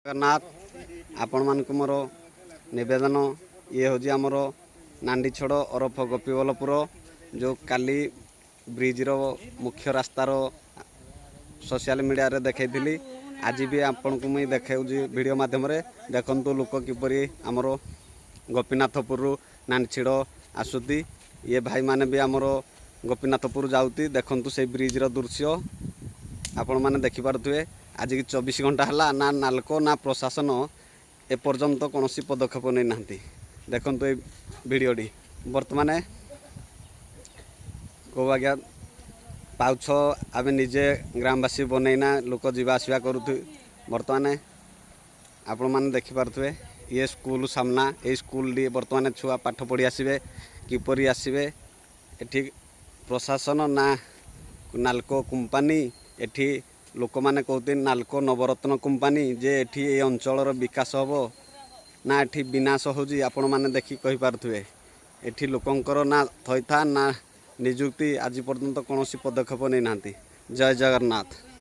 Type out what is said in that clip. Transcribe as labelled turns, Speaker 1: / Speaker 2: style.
Speaker 1: जगन्नाथ आपण मान मोर नवेदन ये हूँ आमर नांडीछड़ ओरफ गोपीबल्लपुर जो काली ब्रिज रो मुख्य रास्तार सोशल मीडिया रे देखी आज भी आपण को मुझे देखे वीडियो माध्यम देखु लोक किपर आमर गोपीनाथपुर नांडीछड़ आसुती ये भाई माने भी आमर गोपीनाथपुर जाऊती देखु से ब्रिज रो दृश्य आपण मैंने देखिपे आज की 24 घंटा है ना नाल्को ना प्रशासन एपर्यंत कौन पदक्षेप नहीं ना देखु ये भिडटी बर्तमान कौ आज्ञा पाउछ आम निजे ग्रामवासी बनईना लोक जीवा आसवा करूँ बर्तमान आपण मैंने देखिपे ये स्कूल सामना ये स्कूल बर्तमान छुआ पाठ पढ़ी आसवे किपरि आसवे एठी प्रशासन ना नाल्को कंपानी एठी लोक मैंने कहते नाल्को नवरत्न कंपानी जे एठी ए अंचल विकास हम ना एठी विनाश होजी आपण मैंने देखी कहि पारथुए एठी लोकंकर ना थैथा ना निजुक्ति आज पर्यंत कौन पदक्षेप नहीं ना। जय जगन्नाथ।